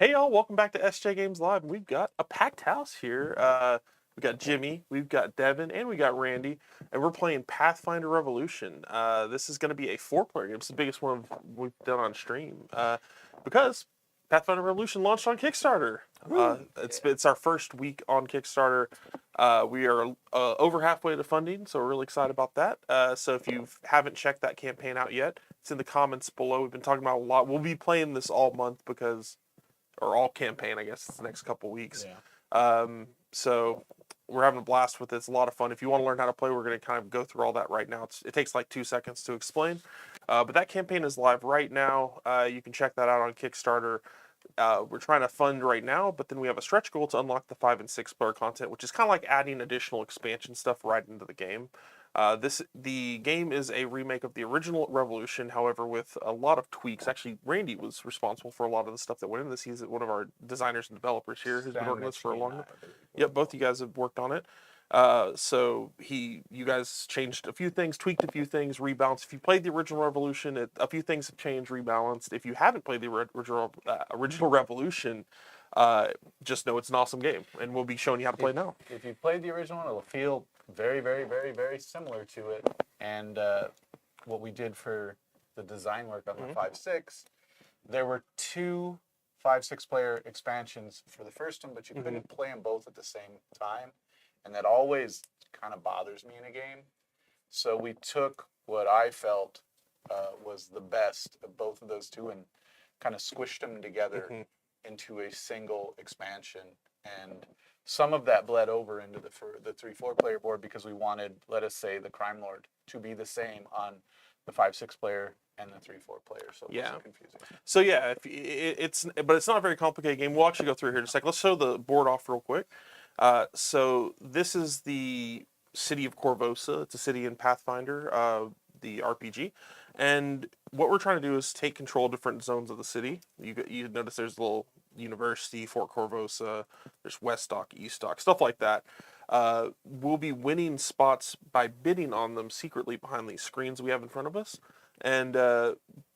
Hey y'all, welcome back to SJGames Live. We've got a packed house here. We've got Jimmy, we've got Devin, and we got Randy, and we're playing Pathfinder Revolution. This is going to be a 4-player game. It's the biggest one we've done on stream because Pathfinder Revolution launched on Kickstarter. It's our first week on Kickstarter. We are over halfway to funding, so we're really excited about that. So if you haven't checked that campaign out yet, it's in the comments below. We've been talking about it a lot. We'll be playing this all month or all campaign, I guess, the next couple weeks. Yeah. So we're having a blast with it. It's a lot of fun. If you want to learn how to play, we're going to kind of go through all that right now. It takes like 2 seconds to explain. But that campaign is live right now. You can check that out on Kickstarter. We're trying to fund right now, but then we have a stretch goal to unlock the 5 and 6 player content, which is kind of like adding additional expansion stuff right into the game. The game is a remake of the original Revolution, however, with a lot of tweaks. Actually, Randy was responsible for a lot of the stuff that went into this. He's one of our designers and developers here who's been working on this for a long time. Yep, both you guys have worked on it. So you guys changed a few things, tweaked a few things, rebalanced. If you played the original Revolution, a few things have changed, rebalanced. If you haven't played the original Revolution, just know it's an awesome game, and we'll be showing you how to play now. If you played the original one, it'll feel very, very, very, very similar to it. And what we did for the design work on the 5-6, there were 2 5-6 player expansions for the first one, but you couldn't play them both at the same time. And that always kind of bothers me in a game. So we took what I felt was the best of both of those 2 and kind of squished them together into a single expansion. And some of that bled over into the 3-4 player board because we wanted, let us say, the Crime Lord to be the same on the 5-6 player and the 3-4 player, so it wasn't confusing. So yeah, but it's not a very complicated game. We'll actually go through here in a second. Let's show the board off real quick. So this is the city of Corvosa. It's a city in Pathfinder, the RPG. And what we're trying to do is take control of different zones of the city. You notice there's a little university, Fort Corvosa, there's West Dock, East Dock, stuff like that. We'll be winning spots by bidding on them secretly behind these screens we have in front of us, and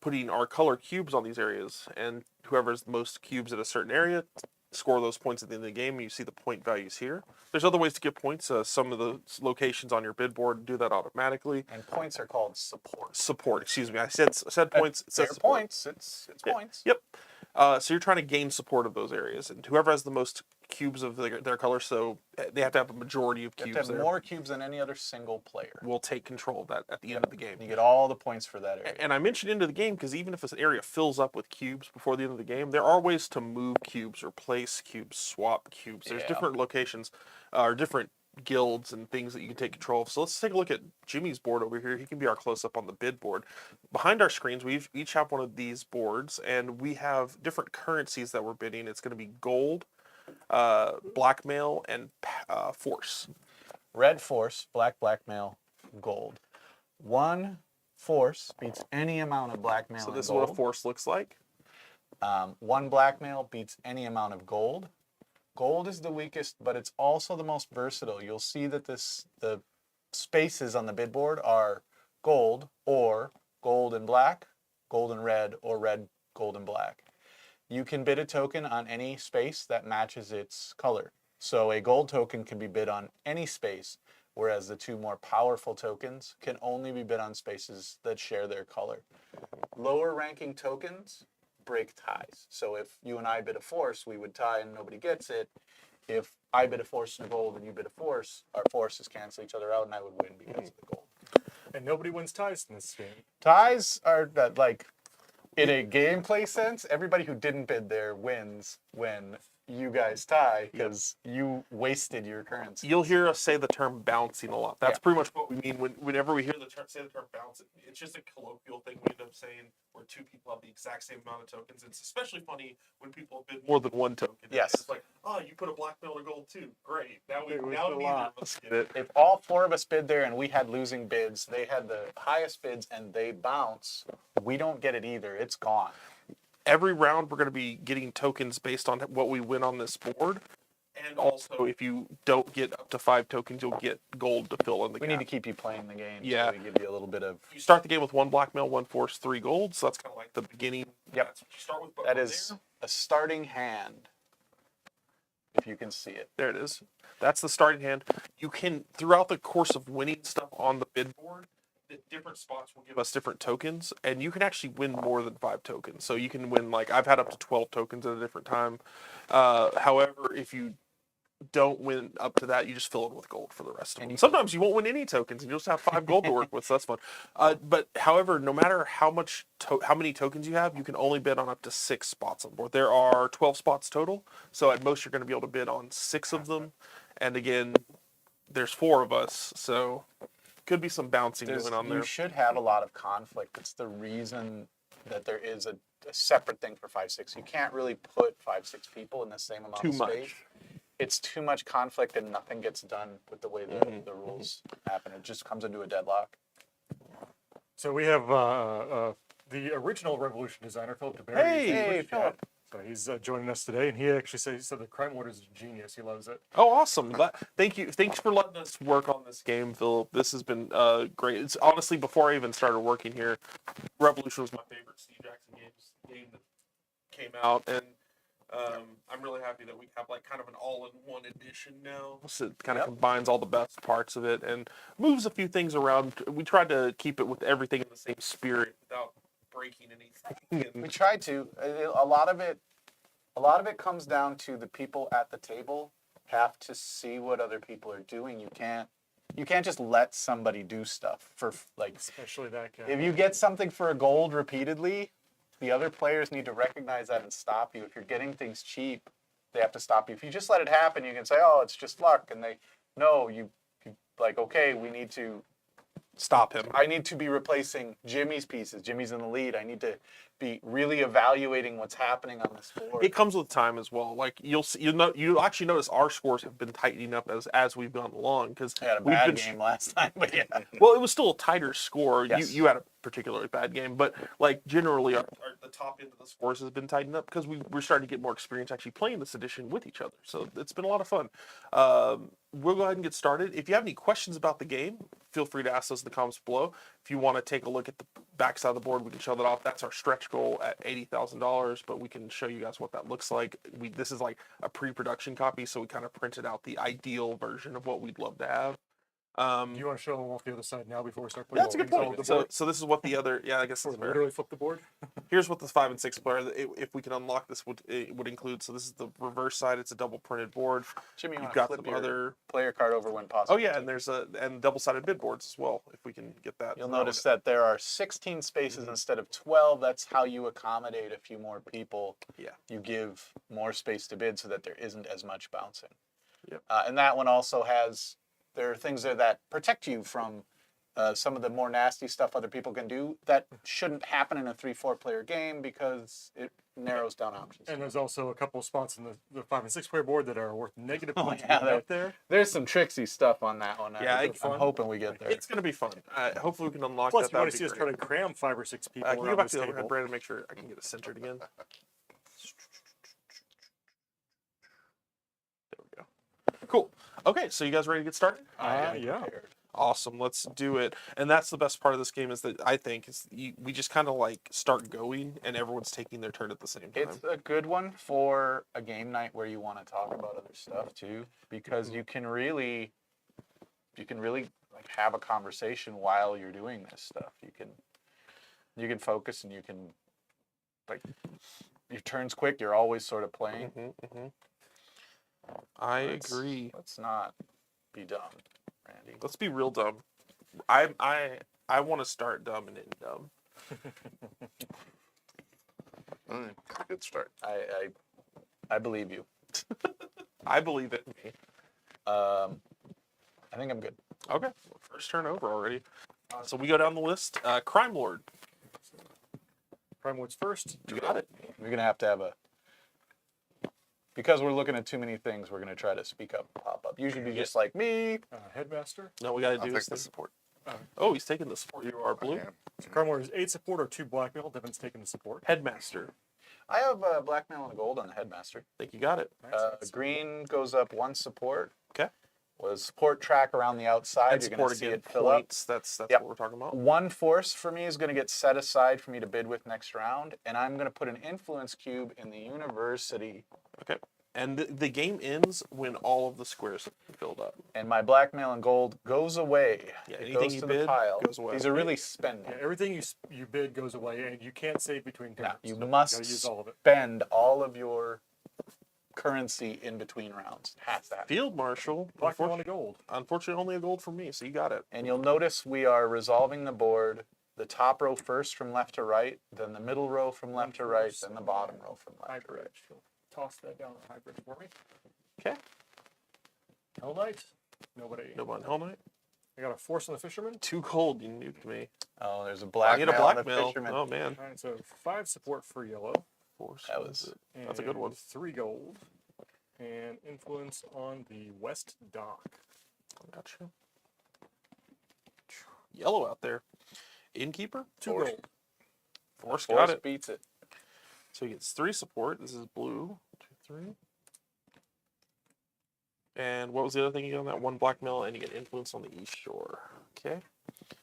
putting our color cubes on these areas. And whoever has the most cubes at a certain area score those points at the end of the game. You see the point values here. There's other ways to get points. Some of the locations on your bid board do that automatically. And points are called support. Support, excuse me. I said points. It says points. It's points. Yep. So you're trying to gain support of those areas, and whoever has the most cubes of their color, so they have to have a majority of cubes. You have to have more cubes than any other single player. Will take control of that at the end of the game. You get all the points for that area. And I mentioned into the game because even if an area fills up with cubes before the end of the game, there are ways to move cubes, replace cubes, swap cubes. There's different locations, or different guilds and things that you can take control of. So let's take a look at Jimmy's board over here. He can be our close-up on the bid board. Behind our screens, we each have one of these boards, and we have different currencies that we're bidding. It's going to be gold, blackmail, and force. Red force, blackmail, gold. 1 force beats any amount of blackmail and gold. So this is what a force looks like. 1 blackmail beats any amount of gold. Gold is the weakest, but it's also the most versatile. You'll see that the spaces on the bid board are gold, or gold and black, gold and red, or red, gold and black. You can bid a token on any space that matches its color. So a gold token can be bid on any space, whereas the 2 more powerful tokens can only be bid on spaces that share their color. Lower ranking tokens break ties. So if you and I bid a force, we would tie and nobody gets it. If I bid a force and a gold and you bid a force, our forces cancel each other out and I would win because of the gold. And nobody wins ties in this game. Ties are that, like, in a gameplay sense, everybody who didn't bid there wins when you guys tie because you wasted your currency. You'll hear us say the term bouncing a lot. That's pretty much what we mean whenever we hear the term bounce. It's just a colloquial thing we end up saying where 2 people have the exact same amount of tokens. It's especially funny when people bid more than 1 token. Yes. It's like, oh, you put a blackmail or gold too. Great. Now neither of us get it. If all 4 of us bid there and we had losing bids, they had the highest bids and they bounce, we don't get it either. It's gone. Every round we're going to be getting tokens based on what we win on this board. And also, if you don't get up to 5 tokens, you'll get gold to fill in the gap. We need to keep you playing the game. Yeah. So we give you a little bit of... You start the game with 1 blackmail, 1 force, 3 gold. So that's kind of like the beginning Yep. That's what you start with. But That from is there- a starting hand, if you can see it. There it is. That's the starting hand. You can, throughout the course of winning stuff on the bid board, the different spots will give us different tokens, and you can actually win more than 5 tokens. So you can win, like, I've had up to 12 tokens at a different time. However, if you don't win up to that, you just fill it with gold for the rest of And them. you- Sometimes you won't win any tokens, and you'll just have 5 gold to work with. So that's fun. But however, no matter how many tokens you have, you can only bid on up to 6 spots on board. There are 12 spots total, so at most you're going to be able to bid on 6 of them. And again, there's 4 of us, so could be some bouncing going on You there. should have a lot of conflict. It's the reason that there is a separate thing for 5-6. You can't really put 5-6 people in the same amount Too of much. space. It's too much conflict and nothing gets done with the way the rules happen. It just comes into a deadlock. So we have the original Revolution designer, Philip DeBerry. Hey, Philip. So he's joining us today, and he said the Crime Lord is a genius. He loves it. Oh, awesome! Thank you. Thanks for letting us work on this game, Philip. This has been great. It's honestly, before I even started working here, Revolution was my favorite SJGames game that came out, and I'm really happy that we have like kind of an all-in-one edition now. So it kind of combines all the best parts of it and moves a few things around. We tried to keep it with everything in the same spirit without breaking anything. We tried to. A lot of it comes down to the people at the table have to see what other people are doing. You can't just let somebody do stuff for like. Especially that guy. If you get something for a gold repeatedly, the other players need to recognize that and stop you. If you're getting things cheap, they have to stop you. If you just let it happen, you can say, "Oh, it's just luck," and you like, okay, we need to. Stop him. I need to be replacing Jimmy's pieces. Jimmy's in the lead. I need to be really evaluating what's happening on this board. It comes with time as well. Like you'll actually notice our scores have been tightening up as we've gone along because I had a we've bad been game last time, but yeah. Well, it was still a tighter score. Yes. You had a particularly bad game, but like generally, the top end of the scores has been tightened up because we're starting to get more experience actually playing this edition with each other. So it's been a lot of fun. We'll go ahead and get started. If you have any questions about the game, feel free to ask those in the comments below. If you want to take a look at the back side of the board, we can show that off. That's our stretch goal at $80,000, but we can show you guys what that looks like. This is like a pre-production copy, so we kind of printed out the ideal version of what we'd love to have. Do you want to show them off the other side now before we start playing? That's a good point. So this is what the other, I guess that's fair. Literally flip the board. Here's what the 5 and 6 player, if we can unlock this, would include. So this is the reverse side. It's a double printed board. Jimmy, you You've want got to flip some your other. player card over when possible. Oh yeah, and there's double-sided bid boards as well. If we can get that. You'll notice that there are 16 spaces instead of 12. That's how you accommodate a few more people. Yeah. You give more space to bid so that there isn't as much bouncing. Yep. And that one also has, there are things there that protect you from some of the more nasty stuff other people can do that shouldn't happen in a 3-4 player game because it narrows down options. And there's also a couple of spots in the 5 and 6 player board that are worth negative points yeah, out there. There's some tricksy stuff on that one. Yeah, I'm hoping we get there. It's going to be fun. Hopefully we can unlock Plus, that. if you want That'd to see be us try great. to cram 5 or 6 people Can you go around back this to the overhead, table. Brandon, make sure I can get it centered again. There we go. Cool. Okay, so you guys ready to get started? Yeah. Prepared. Awesome, let's do it. And that's the best part of this game is that I think is we just kind of like start going and everyone's taking their turn at the same time. It's a good one for a game night where you want to talk about other stuff too, because you can really like have a conversation while you're doing this stuff. You can focus and you can like your turn's quick. You're always sort of playing. I agree. Let's not be dumb, Randy. Let's be real dumb. I want to start dumb and end dumb. Good start. I believe you. I believe it. I think I'm good. Okay, first turn over already. So we go down the list. Crime Lord. Crime Lord's first. You got it. We're gonna have to have because we're looking at too many things. We're gonna try to speak up, pop up. Usually be just like me. Headmaster. No, we got to I'll do take this. the Thing. support. Oh, he's taking the support. You are blue. Yeah. So Crime Lord is 8 support or 2 blackmail. Devin's taking the support. Headmaster. I have blackmail and gold on the headmaster. I think you got it. Nice. Green goes up 1 support. Okay. was support track around the outside. And You're going support to see again it fill up. points. That's Yep. what we're talking about. One force for me is going to get set aside for me to bid with next round, and I'm going to put an influence cube in the university. Okay. And the game ends when all of the squares have been filled up. And my blackmail and gold goes away. Yeah, It anything goes you to bid the pile. goes away. These are really spending. Yeah, everything you bid goes away, and you can't save between No, turns. you So must gotta use all of it. spend all of your currency in between rounds. Has to happen. Field Marshal. Blackmail on the gold. Unfortunately, only a gold for me, so you got it. And you'll notice we are resolving the board. The top row first from left to right, then the middle row from left to right, then the bottom row from left to right. Hybrid. Toss that down the hybrid for me. Okay. Hell Knight. Nobody. No one. Hell Knight. I got a force on the fisherman. 2 gold. You nuked me. Oh, there's a I blackmail need a on the blackmail. fisherman. Oh man. All right, so 5 support for yellow. Force. That what was- is it? That's a good one. 3 gold. And influence on the west dock. Gotcha. Yellow out there. Innkeeper. 2 Force. gold. Force got Force it. beats it. So he gets 3 support. This is blue. 2, 3. And what was the other thing you got on that? 1 blackmail, and you get influence on the east shore. Okay.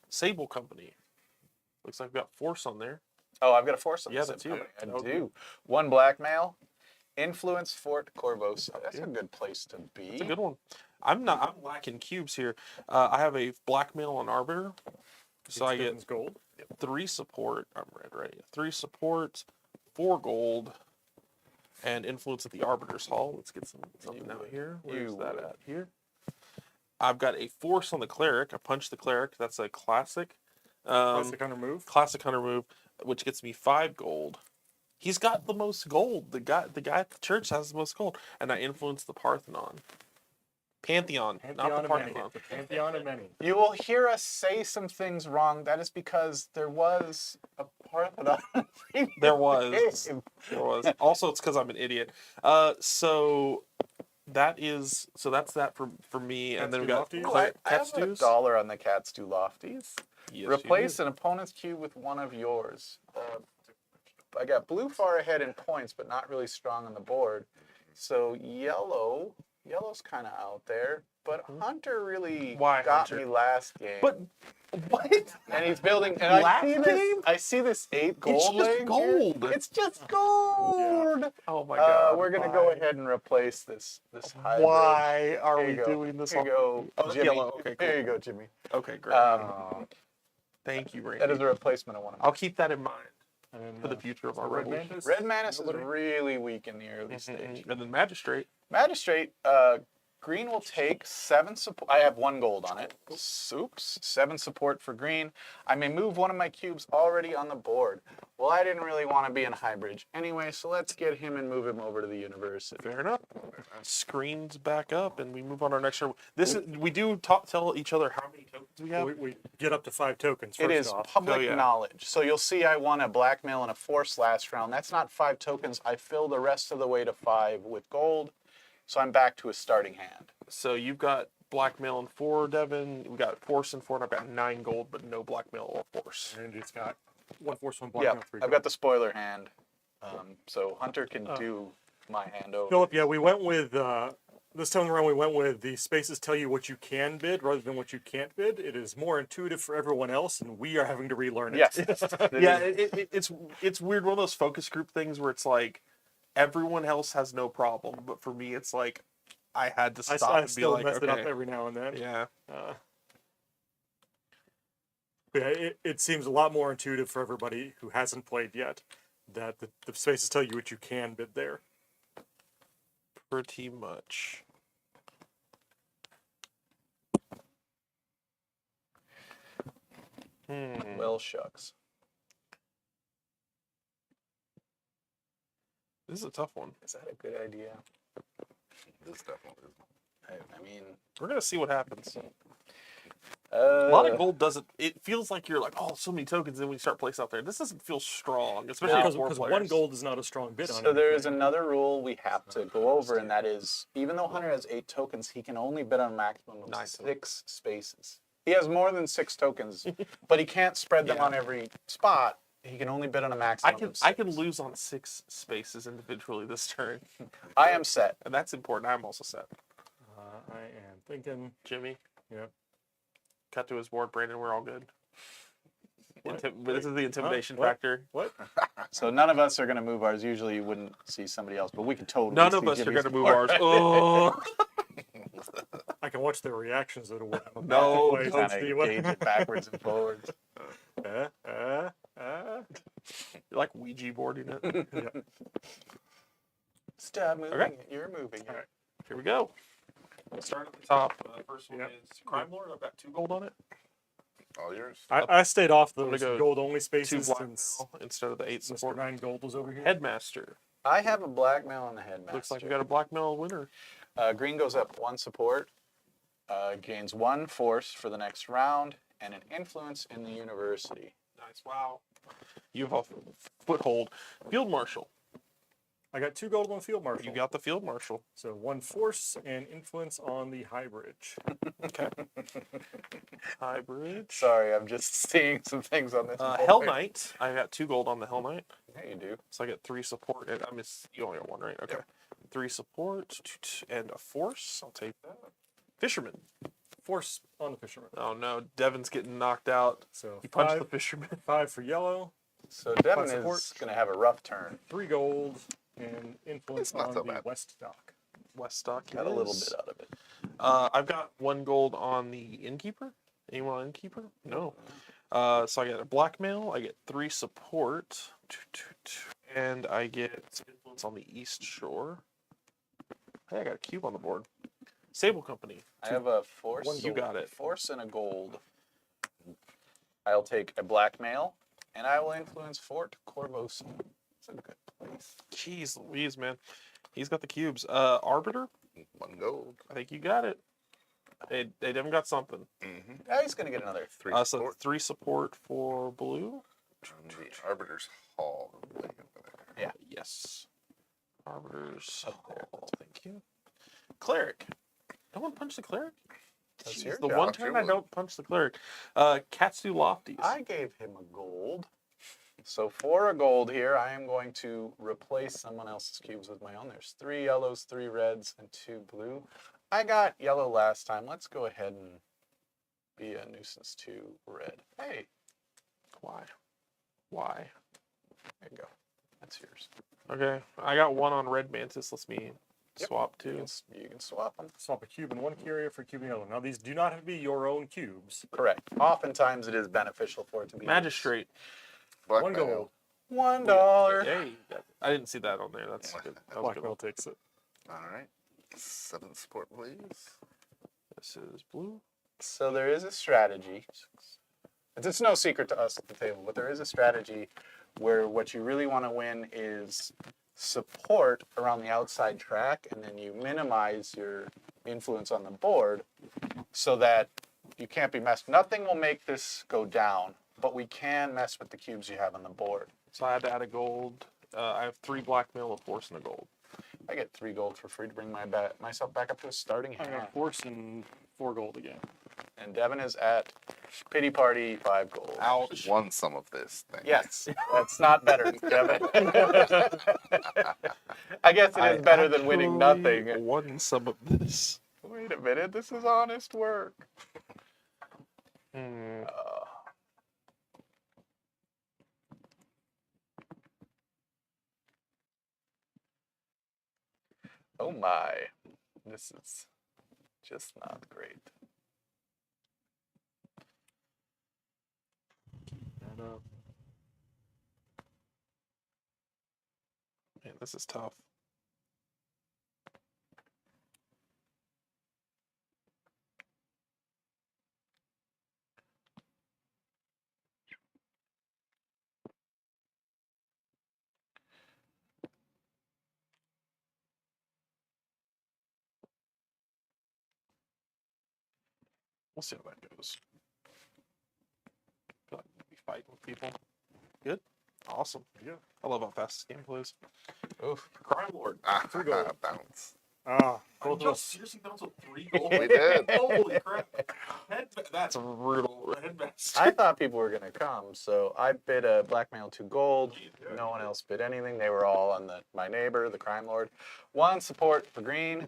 Sable Company. Looks like we got force on there. Oh, I've got a force on Yeah, this. that's you. I Okay. do. 1 blackmail. Influence Fort Corvosa. That's a good place to be. It's a good one. I'm lacking cubes here. I have a blackmail on arbiter. So I get Stevens gold. 3 support. I'm red, right? 3 support, 4 gold, and influence at the Arbiter's Hall. Let's get something out here. Where's that at? Here. I've got a force on the Cleric. I punch the Cleric. That's a classic. Classic hunter move. Classic hunter move, which gets me 5 gold. He's got the most gold. The guy at the church has the most gold. And I influence the Parthenon. Pantheon, not Pantheon the of many. Parthenon. The Pantheon of many. You will hear us say some things wrong. That is because there was a Parthenon. There was. There was. Also, it's because I'm an idiot. So that's that for me. And then we got Lofties? I Cat have Stews. $1 on the Cat Stew Lofties. Yes, Replace an opponent's cube with one of yours. I got blue far ahead in points, but not really strong on the board. So yellow's kind of out there. But Hunter really Why got Hunter? me last game. But what? And he's building. And Last I see this 8 gold. It's just laying here. gold. It's just gold. Oh my god. We're gonna go ahead and replace this hybrid. Why are Here we you go. doing this? Here you go, Oh, it's Jimmy. yellow. Okay, cool. Here you go, Jimmy. Okay, great. Thank you, Randy. That is a replacement of one of mine. I'll keep that in mind And then, for the future of our Red revolution. Mantis. Red Mantis is Nobody? really weak in the early stage. And then Magistrate. Magistrate, green will take 7 support. I have 1 gold on it. Oops. 7 support for green. I may move one of my cubes already on the board. Well, I didn't really want to be in Highbridge anyway, so let's get him and move him over to the university. Fair enough. Screens back up, and we move on our next turn. We do tell each other how many tokens we have. We get up to 5 tokens. It First is off. public Oh, yeah. knowledge. So you'll see I won a blackmail and a force last round. That's not 5 tokens. I fill the rest of the way to 5 with gold. So I'm back to a starting hand. So you've got blackmail and 4, Devin. We got force and 4, and I've got 9 gold, but no blackmail or force. And it's got 1 force, 1 Yeah, blackmail, 3 I've gold. got the spoiler hand. So Hunter can do my hand over. Philip, yeah, we went with this time around. We went with the spaces tell you what you can bid rather than what you can't bid. It is more intuitive for everyone else, and we are having to relearn it. Yes. Yeah, it's weird. One of those focus group things where it's like everyone else has no problem, but for me, it's like I had to stop I and be still like, mess it up okay, every now and then. yeah. Yeah, it seems a lot more intuitive for everybody who hasn't played yet that the spaces tell you what you can bid there. Pretty much. Well, shucks. This is a tough one. Is that a good idea? This definitely is. I mean, We're gonna see what happens. a A lot of gold doesn't. It feels like you're like, oh, so many tokens. Then when you start place out there, this doesn't feel strong, especially Because with 4 1 players. gold is not a strong bid on So there anything. is another rule we have to go over, and that is, even though Hunter has 8 tokens, he can only bid on a maximum of 9 6 spaces. He has more than 6 tokens, but he can't spread them Yeah. on every spot. He can only bid on a maximum of 6. I can lose on 6 spaces individually this turn, I am set. and that's important. I'm also set. I am thinking. Jimmy. Yep. Cut to his board. Brandon, we're all good. What? But this is the intimidation What? factor. What? So none of us are going to move ours. Usually you wouldn't see somebody else, but we can totally None see of us are Jimmy's going to move board. ours. Oh. I can watch their reactions to when I'm No, about to play Kind to see of what. gauge it backwards and forwards. You're like Ouija boarding it. Yeah. Stop moving Okay. it. You're moving it. All right. Here we go. Start at the top. First one Yep. is Crime Lord. I've got 2 gold on it. All yours. I stayed off I'm gonna those go gold only 2 spaces black since mail instead of the 8 Mr. support. 9 Gold was over here. Headmaster. I have a blackmail on the headmaster. Looks like we got a blackmail winner. Green goes up 1 support, gains 1 force for the next round, and an influence in the university. Nice. Wow. You have a foothold. Field Marshal. I got 2 gold on Field Marshal. You got the Field Marshal. So 1 force and influence on the High Bridge. Okay. High Bridge. Sorry, I'm just seeing some things on this. Hell Knight. I got 2 gold on the Hell Knight. Yeah, you do. So I get 3 support. And I miss. You only got 1, right? Okay. 3 support and a force. I'll take that. Fisherman. Force on the Fisherman. Oh no, Devin's getting knocked out. So He punched 5, the fisherman. 5 for yellow, So Devin support. is going to have a rough turn. 3 gold, and influence It's not on so the bad. West Dock. West Stock. Got a little bit out of it. I've got 1 gold on the Innkeeper. Anyone on Innkeeper? No. So I get a blackmail. I get 3 support, and I get influence on the East Shore. Hey, I got a cube on the board. Sable Company. I have a force. 1 You gold. got it. Force and a gold. I'll take a blackmail, and I will influence Fort Corvosa. It's a good place. Jeez Louise, man. He's got the cubes. Arbiter. 1 gold. I think you got it. They haven't got something. Mm-hmm. Yeah, he's going to get another. 3 So support. 3 support for blue. And the Arbiter's Hall. Way over there. Yeah. Yes. Arbiter's Up there. Hall. Thank you. Cleric. No one punched the cleric? That's Jeez, your the job. one turn I don't punch the cleric. Katsu Lofties. I gave him a gold. So for a gold here, I am going to replace someone else's cubes with my own. There's 3 yellows, 3 reds, and 2 blue. I got yellow last time. Let's go ahead and be a nuisance to red. Hey, Why? there you go. That's yours. Okay. I got 1 on Red Mantis. Let me Yep. swap You 2. can, you can swap them. Swap a cube in 1 key area for a cube in the other. Now these do not have to be your own cubes. Correct. Oftentimes it is beneficial for it to be Magistrate. 1 Blackmail. gold. $1. Hey, I didn't see that on there. That's good. That was a good Blackmail one. takes it. All right. 7 support, please. This is blue. So there is a strategy. It's no secret to us at the table, but there is a strategy where what you really want to win is support around the outside track, and then you minimize your influence on the board so that you can't be messed. Nothing will make this go down, but we can mess with the cubes you have on the board. So I had to add a gold. I have 3 blackmail, a force, and a gold. I get 3 gold for free to bring myself back up to a starting I hand. got force and 4 gold again. And Devin is at Pity Party 5 gold. Ouch. Won some of this thing. Yes, that's not better, Devin. I guess it is better than winning actually nothing. Won some of this. Wait a minute, this is honest work. Hmm. Oh my, this is just not great. And, Man, this is tough. We'll see how that goes. Feel like we'll be fighting with people. Good. Awesome. Yeah. I love how fast this game plays. Oof. Crime Lord. Ah, 3 gold. bounce. Both of us. seriously bounced with 3 gold. We did. Holy crap. That's brutal. Headmaster. I thought people were gonna come, so I bid a blackmail 2 gold. No one else bid anything. They were all on my neighbor, the crime lord. 1 support for green,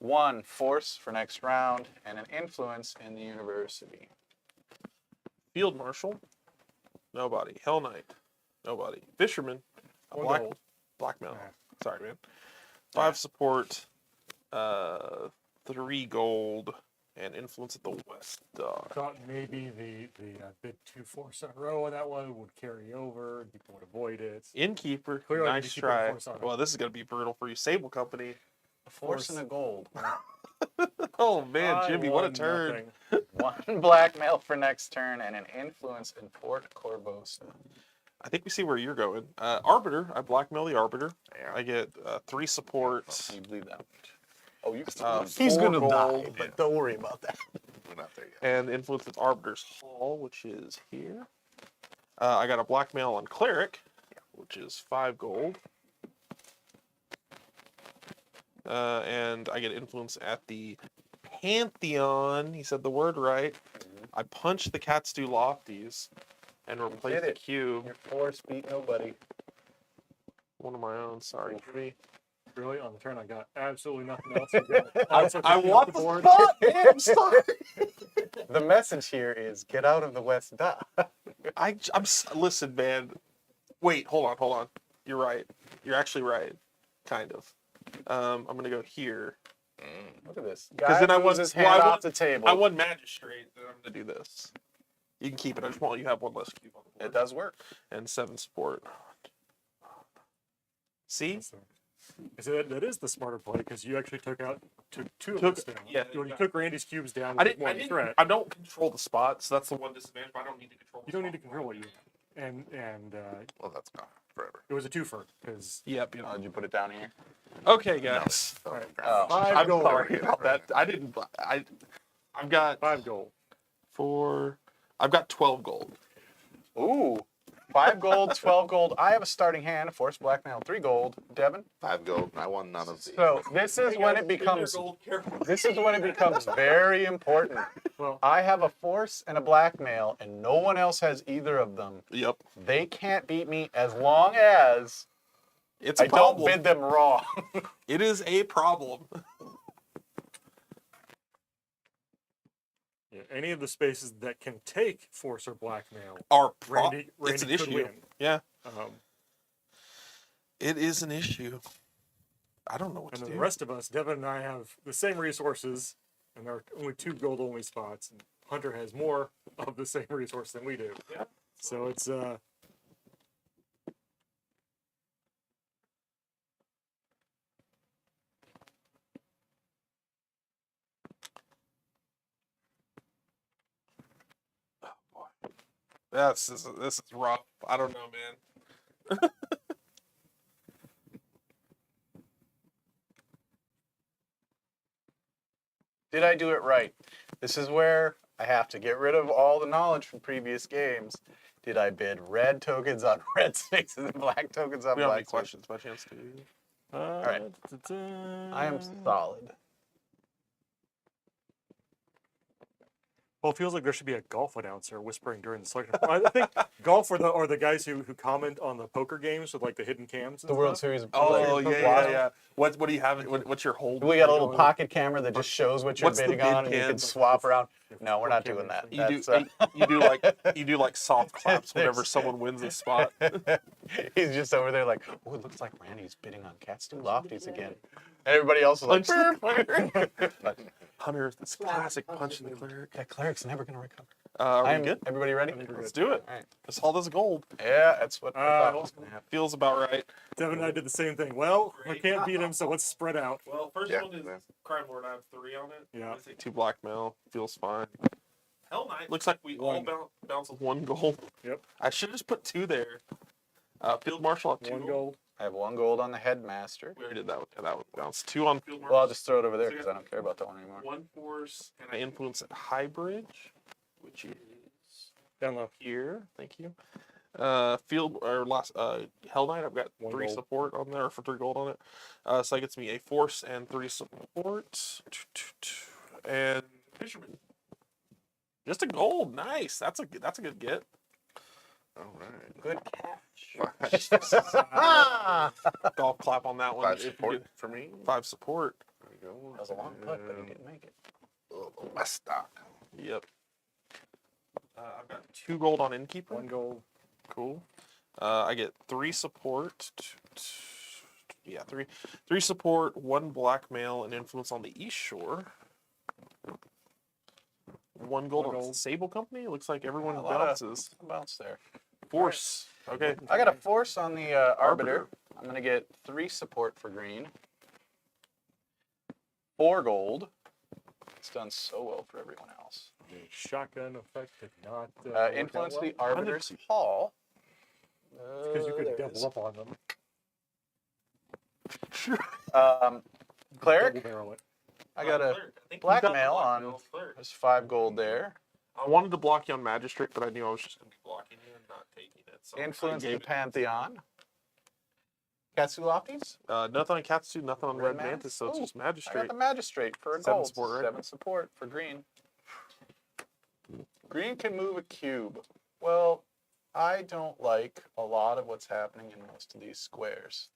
1 force for next round, and an influence in the university. Field Marshal. Nobody. Hell Knight. Nobody. Fisherman. A One black gold. blackmail. Yeah. Sorry, man. 5 support. 3 gold. And influence at the West Dock. Thought maybe the bid 2 force in a row on that one would carry over and people would avoid it. Innkeeper. Clearly, Nice you keep it in try. force on it. Well, this is gonna be brutal for you. Sable Company. A force and a gold. Oh man, I Jimmy, what a won turn. nothing. 1 blackmail for next turn, and an influence in Fort Corvosa. I think we see where you're going. Arbiter. I blackmail the Arbiter. I get 3 support. Can you believe that? Oh, you He's gonna die, but don't worry about that. We're not there yet. And influence with Arbiter's Hall, which is here. I got a blackmail on Cleric, which is 5 gold. And I get influence at the Pantheon. He said the word right. I punch the Cat Stew Lofties and replace did the it. cube. Your force beat nobody. One of my own. Sorry, Jimmy. Really, on the turn, I got absolutely nothing else. You got I want the board. spot, man. I'm sorry. The message here is get out of the West Dock. Listen, man. Wait, hold on. You're right. You're actually right. Kind of. I'm gonna go here. Look at this. Because then I moves want his well, hand I off want the table. I want Magistrate. Then I'm gonna do this. You can keep it. I just want you to have one less cube on the board. It does work. And 7 support. See? So that is the smarter play because you actually took 2 of Took- us down. yeah, When you exactly. took Randy's cubes down, I with didn't. more I of a didn't. threat. I don't control the spots. So that's the one disadvantage. But I don't need to control. You don't need to control what you and Well, that's gone forever. it was a 2-fer because Yep. Oh, did you put it down here? Okay, guys. Oh, Alright. Oh. 5 I'm gold. sorry about that. I didn't. I've got 5 gold. 4. I've got 12 gold. Ooh. 5 gold, 12 gold. I have a starting hand, a force blackmail, 3 gold. Devin? 5 gold, and I won none of these. So this is when it becomes very important. Well, I have a force and a blackmail, and no one else has either of them. Yep. They can't beat me as long as It's a I problem. don't bid them wrong. It is a problem. yeah, any of the spaces that can take force or blackmail, It's Randy an could issue. win. Yeah. Um, It is an issue. I don't know what and to then do. the rest of us, Devin and I, have the same resources, and there are only 2 gold only spots. And Hunter has more of the same resource than we do. Yeah. So it's This is rough. I don't know, man. Did I do it right? This is where I have to get rid of all the knowledge from previous games. Did I bid red tokens on red spaces and black tokens on We don't have any black spaces? questions by chance, do you? right. I am solid. Well, it feels like there should be a golf announcer whispering during the selection. I think golf are the guys who comment on the poker games with like the hidden cams. And The World stuff. Series of Oh Poker. yeah. What do you have? What's your hold? We got a little pocket camera that just shows what you're What's the bidding bid on, and you can cam? swap around. No, we're not doing that. You do That's, you do like soft claps whenever There's- someone wins a spot. He's just over there like, oh, it looks like Randy's bidding on Cat Stew Lofties again. And everybody else is like, Punch the cleric. Hunter, this classic punch in the cleric. that cleric's never going to recover. Are we good? Everybody ready? Let's do it. All right. This all does gold. Yeah, that's what I thought was going to happen. Feels about right. Devin and I did the same thing. Well, I Great. can't beat him, so let's spread out. Well, first Yeah, one is yeah. Crime Lord. I have 3 on it. Yeah. I take 2 blackmail. Feels fine. Hell Knight. Looks like we One. all bounce with 1 gold. Yep. I should have just put 2 there. Field Marshal have 2 1 gold. I have 1 gold on the headmaster. We already did that one. Yeah, that one bounced. 2 on Field Marshal. Well, I'll just throw it over there because I don't care about that one anymore. 1 force, and I influence at High Bridge, which is Down low. here. Thank you. Field or last Hell Knight. I've got 1 3 gold. support on there for 3 gold on it. So that gets me a force and 3 support. And Fisherman. Just a gold. Nice. That's a good get. All right. Good catch. 5 Golf clap on that one. If you support get for me. 5 support. There you gold. That was a long putt, but he didn't make it. Oh, West stock. Yep. I've got 2 gold on Innkeeper. 1 gold. Cool. I get 3 support. Yeah, three support, 1 blackmail, and influence on the East Shore. 1 gold on gold. Sable Company. Looks like everyone A lot of bounces. bounce there. Force. Okay. I got a force on the Arbiter. Arbiter. I'm going to get 3 support for green. 4 gold. It's done so well for everyone else. The shotgun effect did not work out Influence well. the Arbiter's Hall. Because you there could it is. double up on them. Cleric. Double barrel it. I got a I think blackmail on. There's 5 gold there. I wanted to block you on Magistrate, but I knew I was just going to be blocking you and not taking it. So Influence I the gave it. Pantheon. Katsuloptes. Nothing on Katsu, nothing on Red Red Mantis, so it's Ooh, just I Magistrate. got the Magistrate for a 7 gold. support, right? 7 support for green. Green can move a cube. Well, I don't like a lot of what's happening in most of these squares.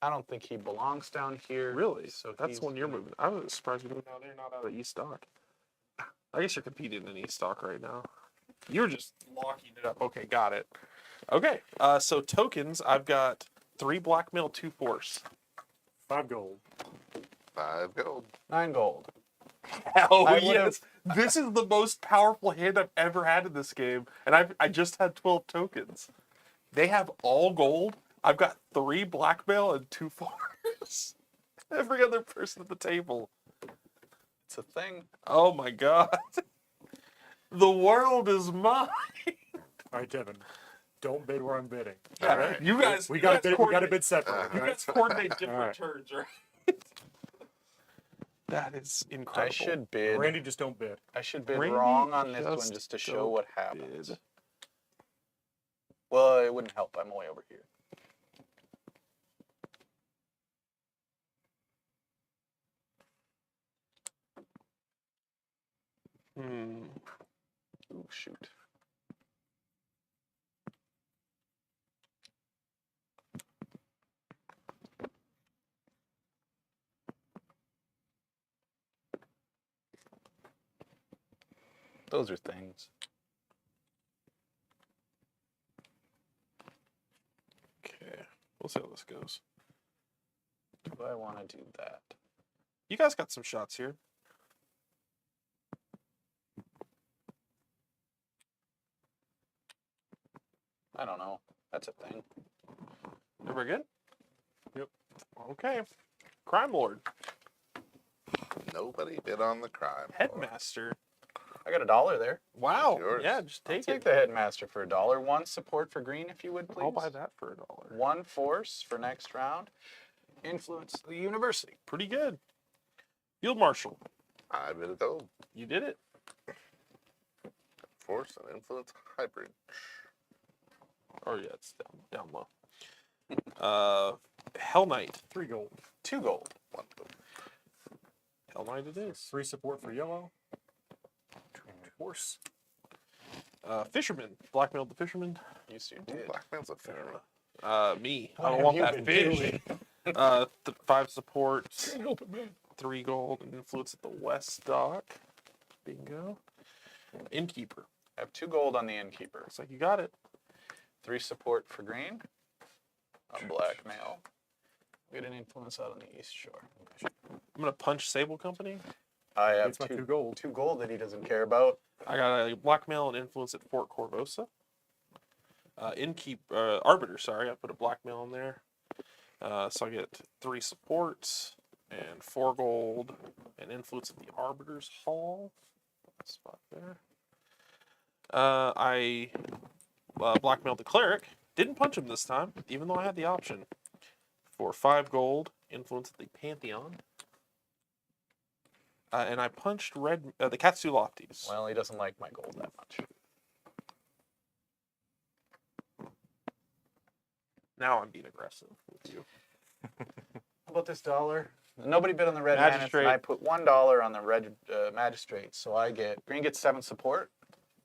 I don't think he belongs down here. Really? So That's he's when you're gonna- moving. I was surprised you're moving down there, not out of East Stock. I guess you're competing in East Stock right now. You're just locking it up. Okay, got it. Okay, so tokens, I've got 3 blackmail, 2 force. 5 gold. 5 gold. 9 gold. Hell I yes! This is the most powerful hand I've ever had in this game, and I just had 12 tokens. They have all gold. I've got 3 blackmail and 2 force. Every other person at the table. It's a thing. Oh my god. The world is mine. All right, Devin. Don't bid where I'm bidding. Yeah, Alright. you guys. We you got guys to bid. We got to coordinate- bid separately. You right? guys coordinate different Alright. turns, right? That is incredible. I should bid. Randy, just don't bid. I should bid Randy, wrong on this one just just to show don't what happens. bid. Well, it wouldn't help. I'm way over here. Ooh, shoot. Those are things. Okay. We'll see how this goes. Do I want to do that? You guys got some shots here. I don't know. That's a thing. Everybody good? Yep. Okay. Crime Lord. Nobody bid on the crime. lord. Headmaster. I got $1 there. Wow. yours. Yeah, just I'll take take it. the headmaster for $1. 1 support for green, if you would, please. I'll buy that for $1. 1 force for next round. Influence the university. Pretty good. Field Marshal. I bid a gold. You did it. Force and influence hybrid. Oh yeah, it's down low. Hell Knight. 3 gold. 2 gold. 1 gold. Hell Knight it is. 3 support for yellow. 2 force. Fisherman. Blackmailed the fisherman. Yes, you did. Blackmail's a fisherman. Me. What I don't have want you that been fish. 5 support. 3 gold and influence at the West Dock. Bingo. Innkeeper. I have 2 gold on the innkeeper. Looks like you got it. 3 support for green. A blackmail. Get an influence out on the East Shore. I'm gonna punch Sable Company. I have It's my 2 2 gold. 2 gold that he doesn't care about. I got a blackmail and influence at Fort Corvosa. Arbiter, sorry, I put a blackmail in there. So I get 3 supports and 4 gold and influence at the Arbiter's Hall. Spot there. I blackmailed the Cleric. Didn't punch him this time, even though I had the option. For 5 gold, influence at the Pantheon. And I punched the Katsuloptes. Well, he doesn't like my gold that much. Now I'm being aggressive with you. How about this $1? Nobody bid on the red Mantis, Magistrate. and I put $1 on the red magistrate. So I get green gets 7 support,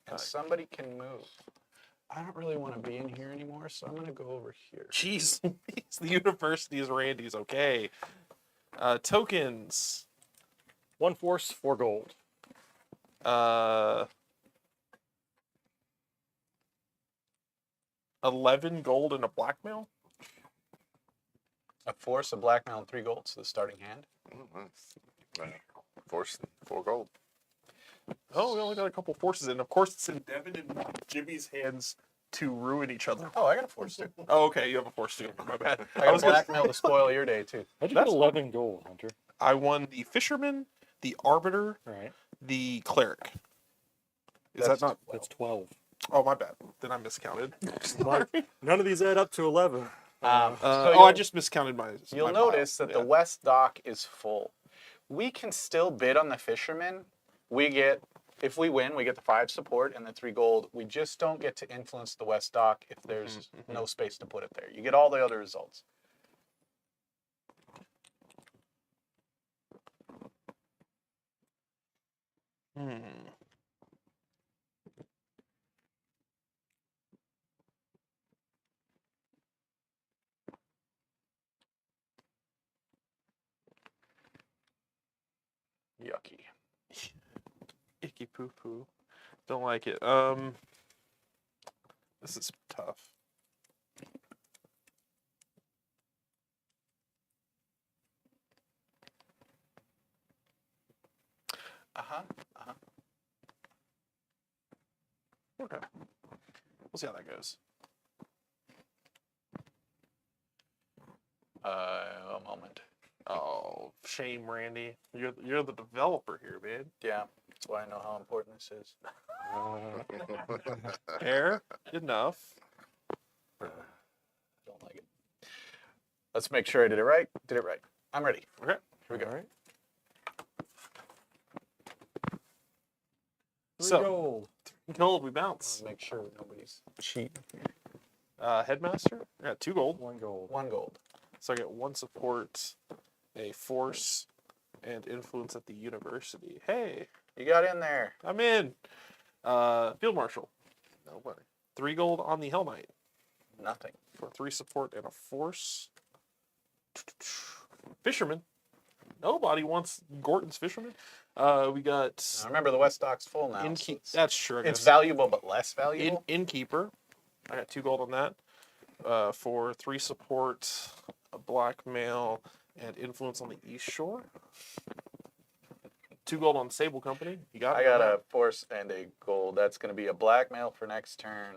and Nice. somebody can move. I don't really want to be in here anymore, so I'm gonna go over here. Jeez, the university is Randy's. Okay. Tokens. 1 force, 4 gold. 11 gold and a blackmail. A force, a blackmail, and 3 gold. So the starting hand. Nice. Force 4 gold. Oh, we only got a couple forces in. Of course, it's in Devin and Jimmy's hands to ruin each other. Oh, I got a force too. Oh, okay, you have a force too. My bad. I got a blackmail to spoil your day too. How'd you That's get 11 gold, Hunter? I won the fisherman, the arbiter, Right. the cleric. Is That's that not? That's 12. Oh, my bad. Then I miscounted. Sorry. None of these add up to 11. So I you'll- just miscounted my. You'll my notice pile. that the west dock is full. We can still bid on the fisherman. We get, if we win, we get the 5 support and the 3 gold. We just don't get to influence the west dock if there's no space to put it there. You get all the other results. Yucky. Icky poo poo. Don't like it. This is tough. Okay. We'll see how that goes. A moment. Oh, shame, Randy. You're the developer here, man. Yeah, that's why I know how important this is. Fair enough. Don't like it. Let's make sure I did it right. Did it right. I'm ready. Okay. Here we go. All right. So- Gold. Gold, we bounce. Make sure nobody's cheating. Headmaster. I got 2 gold. 1 gold. 1 gold. So I get 1 support, a force, and influence at the university. Hey, You got in there. I'm in. Field Marshal. Nobody. 3 gold on the Hell Knight Nothing. for 3 support and a force. Fisherman. Nobody wants Gordon's Fisherman. We got Now remember, the west dock's full now. so Innkeeper. it's, That's true. I it's guess. valuable, but less valuable. Innkeeper. I got 2 gold on that. For 3 support, a blackmail, and influence on the East Shore. 2 gold on Sable Company. You got it? I got a force and a gold. That's going to be a blackmail for next turn.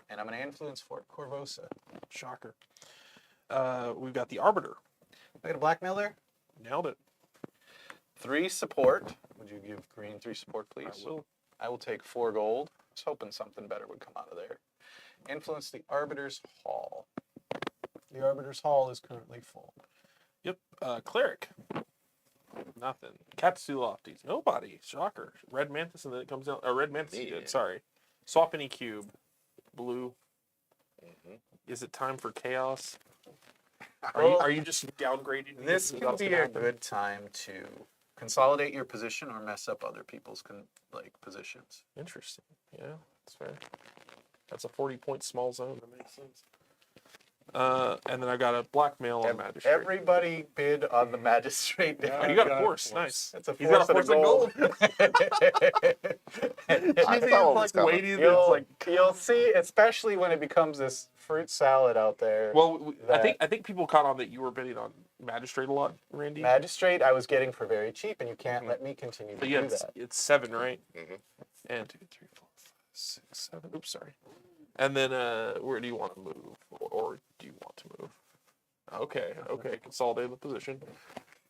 And I'm going to influence Fort Corvosa. Shocker. We've got the Arbiter. I got a blackmail there. Nailed it. 3 support. Would you give green 3 support, please? I will. I will take 4 gold. I was hoping something better would come out of there. Influence the Arbiter's Hall. The Arbiter's Hall is currently full. Yep. Cleric. Nothing. Katsu Lofties. Nobody. Shocker. Red Mantis, and then it comes down. Red Mantis. Yeah. Good. Sorry. Swap any cube. Blue. Is it time for chaos? Are you just downgrading? This Is can what's be gonna a happen? good time to consolidate your position or mess up other people's positions. Interesting. Yeah, that's fair. That's a 40-point small zone. That makes sense. And then I got a blackmail on Magistrate. Everybody bid on the magistrate. Yeah. Oh, you got a got a force. force. Nice. That's a He's got force a force and a of gold. I He's saw what like was coming. waiting. It's like, You'll see, especially when it becomes this fruit salad out there. well, I that- think people caught on that you were bidding on Magistrate a lot, Randy. Magistrate, I was getting for very cheap, and you can't let me continue to But yeah, do that. it's 7, right? Mhm. And 2, 3, 4, 5, 6, 7. Oops, sorry. And then where do you want to move, or do you want to move? Okay, consolidate the position.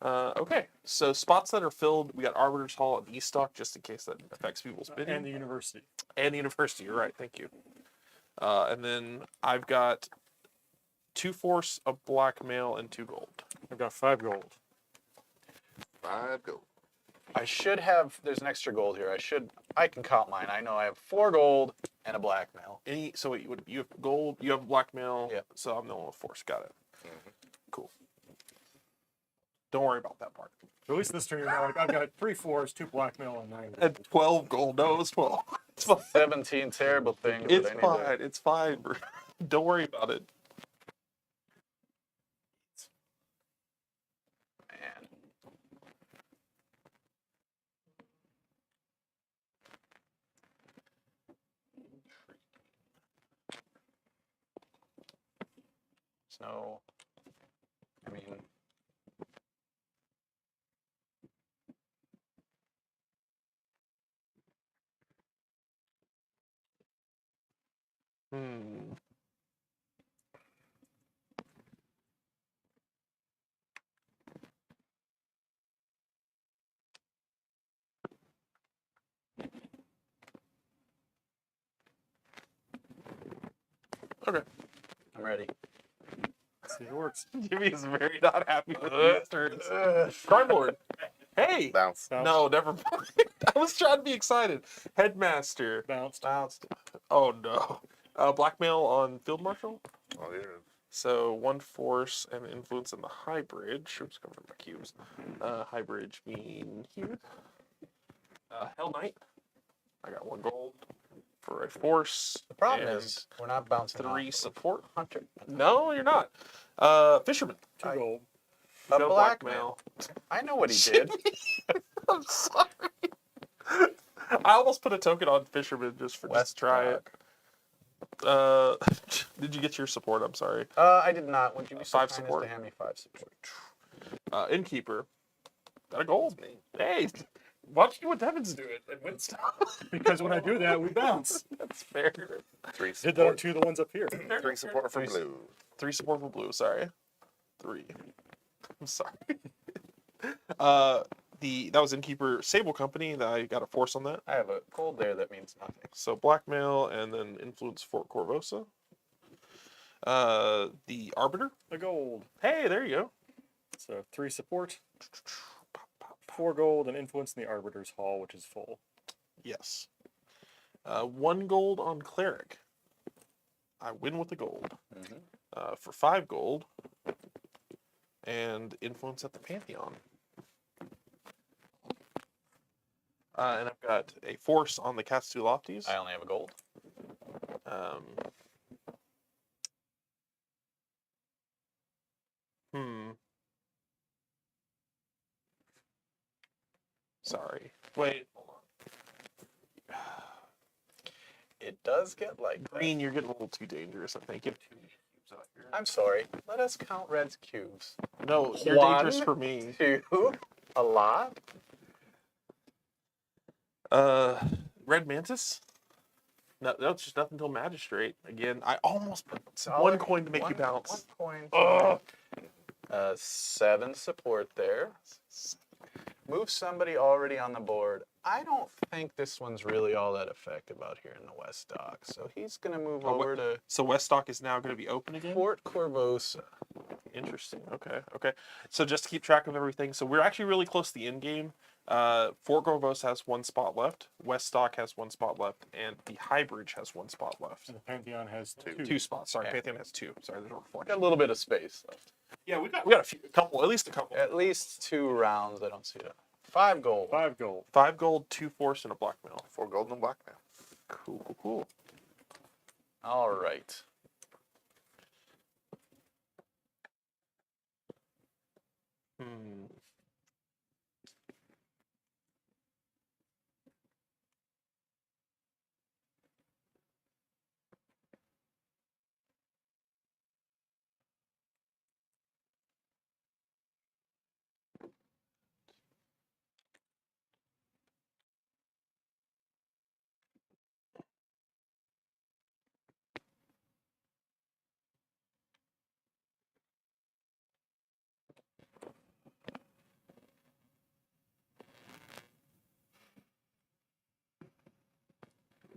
Okay, so spots that are filled, we got Arbiter's Hall and East Stock, just in case that affects people's bidding. And the university. And the university, you're right, thank you. And then I've got 2 force, a blackmail, and 2 gold. I've got 5 gold. 5 gold. I should have, there's an extra gold here. I can count mine. I know I have 4 gold and a blackmail. So wait, you have gold, you have blackmail, Yep. so I'm the one with force, got it. Cool. Don't worry about that part. So at least this turn, you're not like, I've got 3 fours, 2 blackmail, and 9 gold. At 12 gold, no, it's 12. It's fine. 17 terrible things. but It's I need fine. It's fine. Bro. Don't worry about it. Man. There's no. I mean, Hmm. Okay. I'm ready. See if it works. Jimmy is very not happy with these turns. Crime Lord. Hey. Bounce. Bounced. No, never mind. I was trying to be excited. Headmaster. Bounced. Bounced. Oh no. Blackmail on Field Marshal. Oh, yeah. So 1 force and influence in the high bridge. Oops, coming from my cubes. High bridge mean here. Hell Knight. I got 1 gold for a force. The problem and is we're not bouncing 3 off support. Hunter. No, you're not. Fisherman. 2 gold. A No blackmail. I know what he did. I'm sorry. I almost put a token on Fisherman just for just to try it. Did you get your support? I'm sorry. I did not. Would you be so 5 kind support? as to hand me 5 support? Innkeeper. Got a gold. Hey, watch you what Devin's doing and win stuff. Because when I do that, we bounce. That's fair. 3 Did that on support. 2 of the ones up here. 3 support for blue. 3 support for blue. Sorry. 3. I'm sorry. That was Innkeeper Sable Company. That I got a force on that. I have a gold there that means nothing. So blackmail and then influence Fort Corvosa. The Arbiter. A gold. Hey, there you go. So 3 support, 4 gold, and influence in the Arbiter's Hall, which is full. Yes. 1 gold on Cleric. I win with the gold. For 5 gold. And influence at the Pantheon. And I've got a force on the Katsu Lofties. I only have a gold. Um, Sorry. Wait. Hold on. It does get like that. Green, you're getting a little too dangerous, I think. You have too many cubes out here. I'm sorry. Let us count Red's cubes. No, you're dangerous for me. 2, a lot. Red Mantis? No, it's just nothing until Magistrate. Again, I almost put Solid. 1 coin to make you bounce. 1 coin. Ugh. 7 support there. Move somebody already on the board. I don't think this one's really all that effective out here in the West Dock. So he's going to move over to So Weststock is now going to be open again? Fort Corvosa. Interesting. Okay. So just to keep track of everything. So we're actually really close to the end game. Fort Corvosa has 1 spot left. Weststock has 1 spot left. And the High Bridge has 1 spot left. And the Pantheon has 2. 2 spots. Sorry, Yeah. Pantheon has 2. Sorry, there's a Got reflection. a little bit of space left. Yeah, we got a couple, at least a couple. At least 2 rounds. I don't see that. 5 gold. 5 gold. 5 gold, 2 force, and a blackmail. 4 gold and blackmail. Cool. All right.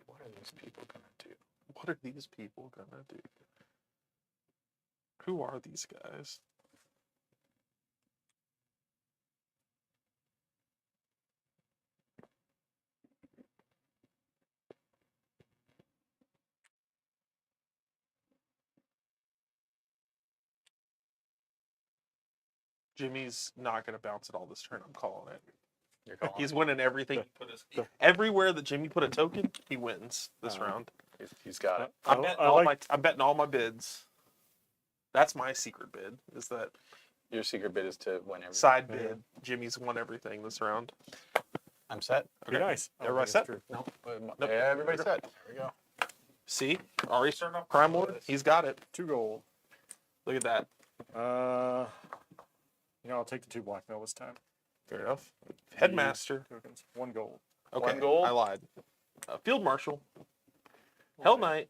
What are these people gonna do? What are these people gonna do? Who are these guys? Jimmy's not gonna bounce at all this turn. I'm calling it. You're calling. He's winning everything. Everywhere that Jimmy put a token, he wins this round. He's got it. I'm betting all my bids. That's my secret bid. Is that Your secret bid is to win every. side bid? Jimmy's won everything this round. I'm set. Be nice. I don't Everybody think set? it's true. No. Nope. Yeah, everybody's set. There we go. See, already starting off Crime Lord. He's got it. 2 gold. Look at that. I'll take the 2 blackmail this time. Fair enough. Headmaster. Tokens. 1 gold. Okay, 1 gold? I lied. Field Marshal. Hell Knight.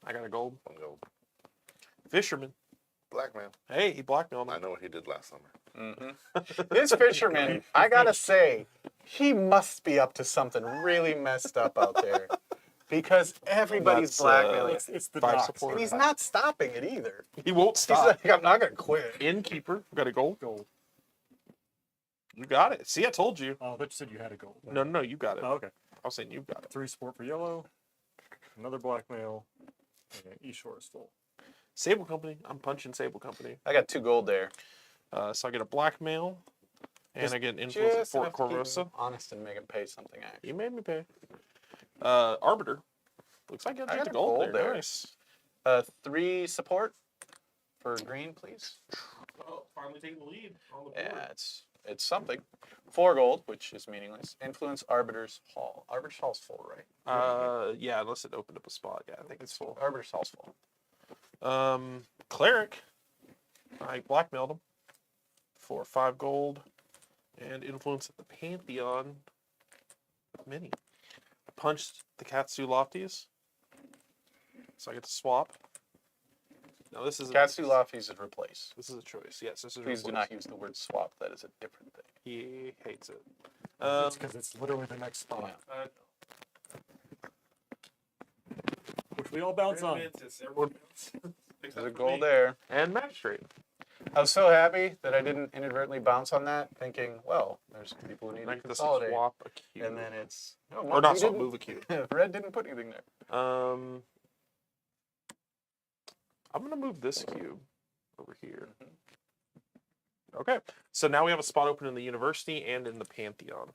I got a gold. 1 gold. Fisherman. Blackmail. Hey, he blackmailed I me. know what he did last summer. This fisherman, I gotta say, he must be up to something really messed up out there. Because everybody's That's, blackmailing. It's the 5 docks. support. And he's not stopping it either. He won't He's stop. like, I'm not gonna quit. Innkeeper. Got a gold. Gold. You got it. See, I told you. Oh, I thought you said you had a gold. No, you got it. Oh, okay. I was saying you got it. 3 support for yellow. Another blackmail. And E-Shore is full. Sable Company. I'm punching Sable Company. I got 2 gold there. So I get a blackmail, and I get an influence at Just Fort enough to keep him Corvosa. honest and make him pay something actually. You made me pay. Arbiter. Looks like I I got got the a gold, gold there. there. Nice. 3 support for green, please. Oh, finally taking the lead on the board. Yeah, it's something. 4 gold, which is meaningless. Influence Arbiter's Hall. Arbiter's Hall's full, right? Yeah, unless it opened up a spot. Yeah, I think it's full. Arbiter's Hall's full. Cleric. I blackmailed him for 5 gold and influence at the Pantheon mini. I punched the Katsu Lofties, so I get to swap. Now this is Katsu Lofties is replace. This is a choice. Yes, this is. Please do replace. not use the word swap. That is a different thing. He hates it. It's because it's literally the next spot, Yeah. which we all bounce on. There's a gold there. And magistrate. I was so happy that I didn't inadvertently bounce on that, thinking, well, there's people who need And I to get to consolidate. swap a cube. And then it's no, or not we swap, didn't- move a cube. Red didn't put anything there. I'm gonna move this cube over here. Okay, so now we have a spot open in the university and in the Pantheon,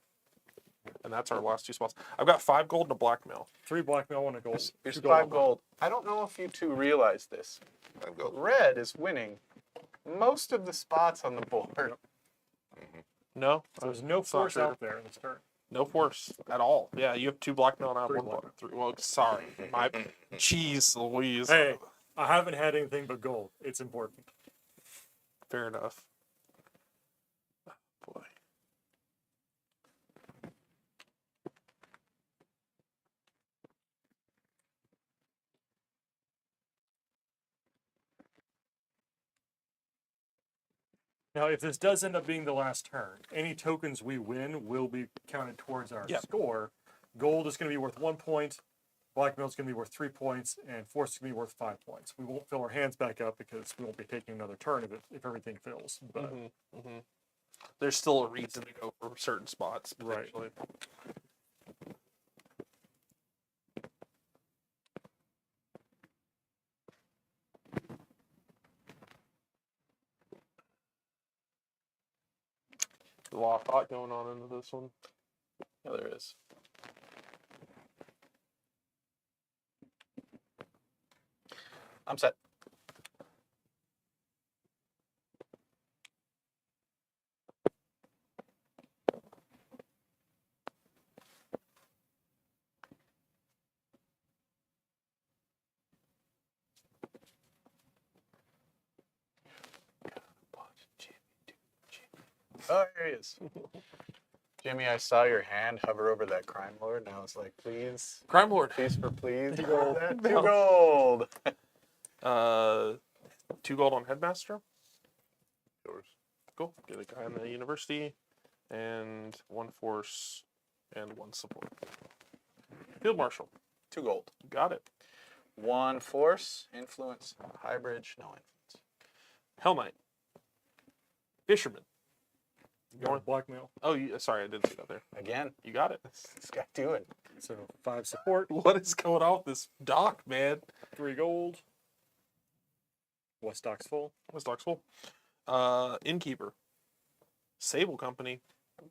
and that's our last 2 spots. I've got 5 gold and a blackmail. 3 blackmail, 1 a gold. Here's 2 5 gold. I don't know if you two realize this. 5 gold. Red is winning most of the spots on the board. No, So there's no it's not force fair. out there in this turn. No force at all. Yeah, you have 2 blackmail and I have 3 1 black. 3. Well, sorry, my cheese, Louise. Hey, I haven't had anything but gold. It's important. Fair enough. Oh, boy. Now, if this does end up being the last turn, any tokens we win will be counted towards our Yep. score. Gold is going to be worth 1 point, blackmail is going to be worth 3 points, and force is going to be worth 5 points. We won't fill our hands back up because we won't be taking another turn if everything fills. But There's still a reason to go for certain spots, Right. potentially. A lot of thought going on into this one. Yeah, there is. I'm set. Oh, there he is. Jimmy, I saw your hand hover over that crime lord, and I was like, please, Crime Lord. please for please. 2 gold. That No. 2 gold. 2 gold on Headmaster. Yours. Cool. Get a guy in the university, and 1 force, and 1 support. Field Marshal. 2 gold. Got it. 1 force, influence, high bridge, no influence. Hell Knight. Fisherman. Going blackmail. Oh, sorry, I didn't see that there. Again, You got it. what's this guy doing? So 5 support, What is going on with this dock, man? 3 gold. West dock's full. What's dock's full? Innkeeper. Sable Company.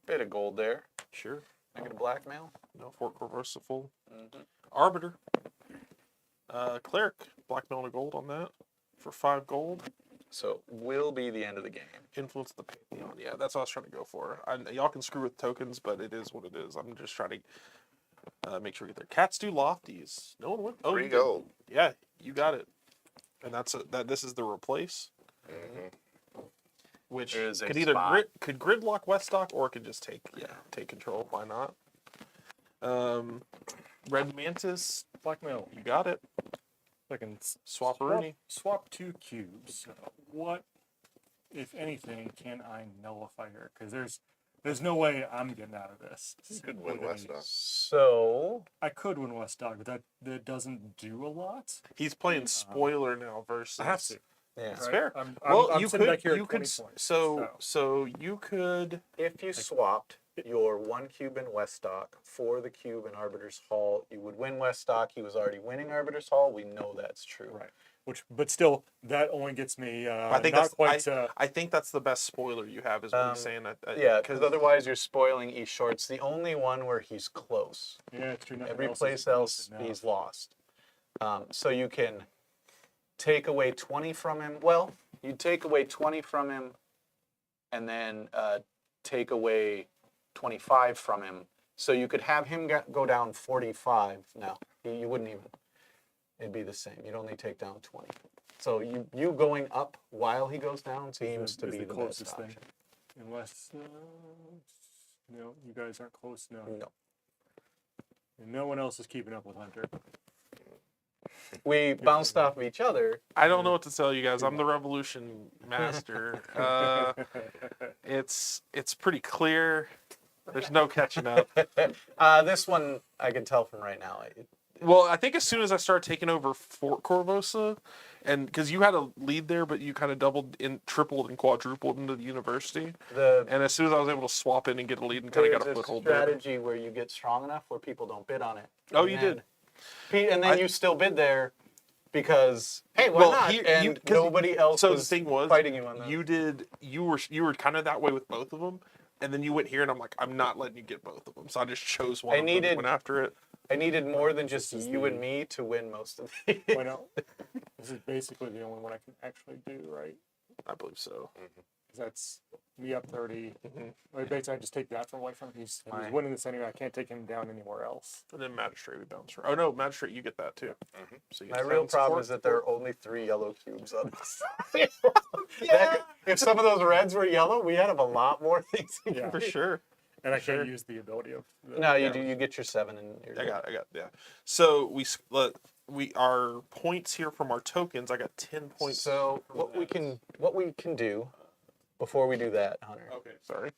Bit of gold there. Sure. I get a blackmail. No, Fort Corvosa full. Mm-hmm. Arbiter. Cleric. Blackmail and a gold on that for 5 gold. So will be the end of the game. Influence the Pantheon. Yeah, that's what I was trying to go for. Y'all can screw with tokens, but it is what it is. I'm just trying to make sure we get there. Cats do lofties. No one went. Oh, 3 you did. gold. Yeah, you got it. And this is the replace. Which There is a could either spot. could gridlock Weststock or it could just take control. Why not? Red Mantis, Blackmail. you got it. I can Swap-a-rooney. swap 2 cubes. So what, if anything, can I nullify here? Because there's no way I'm getting out of this. You could win With any- Weststock. So I could win Weststock, but that doesn't do a lot. He's playing spoiler now versus. I have to. yeah, It's right? fair. I'm you sitting could back here at you 20 could points, so you could if you swapped your 1 cube in Weststock for the cube in Arbiter's Hall, you would win Weststock. He was already winning Arbiter's Hall. We know that's true. Right. But still, that only gets me I think not that's quite. I think that's the best spoiler you have is what he's saying. Yeah, because otherwise you're spoiling E Short's the only one where he's close. yeah, it's true. Nothing Every else is place close else enough. he's lost. So you can take away 20 from him. Well, you take away 20 from him, and then take away 25 from him. So you could have him go down 45. No, you wouldn't even. It'd be the same. You'd only take down 20. So you going up while he goes down seems to is be the the closest best thing. option. Unless no, you guys aren't close enough. No. And no one else is keeping up with Hunter. We bounced off of each other. I don't know what to tell you guys. I'm the Revolution master. It's pretty clear. There's no catching up. This one I can tell from right now. Well, I think as soon as I started taking over Fort Corvosa, and because you had a lead there, but you kind of tripled and quadrupled into the university, and as soon as I was able to swap in and get a lead and kind of got a There's foothold there. strategy where you get strong enough where people don't bid on it. Oh, And you then- did. Pete, and then I- you still bid there because hey, why Well, not? here- and you- 'cause- nobody else So was the thing was, fighting you on that. you were kind of that way with both of them, and then you went here, and I'm like, I'm not letting you get both of them, so I just chose one. I of them needed- and went after it. I needed more than just you and me to win most of these. Why not? This is basically the only one I can actually do, right? I believe so. 'Cause that's me up 30. Mhm. Like, basically, I just take that from away from him. He's Fine. winning this anyway. I can't take him down anywhere else. And then magistrate we bounce for. Oh no, magistrate you get that too. So you My get real seven problem support. is that there are only 3 yellow cubes on this. If some of those reds were yellow, we had a lot more things. Yeah. For sure. And I Sure. can't use the ability of. The, No, you do. You get your 7 and you're I good. got yeah. So we our points here from our tokens. I got 10 points. So from what we that. can do before we do that, Hunter. Okay, sorry.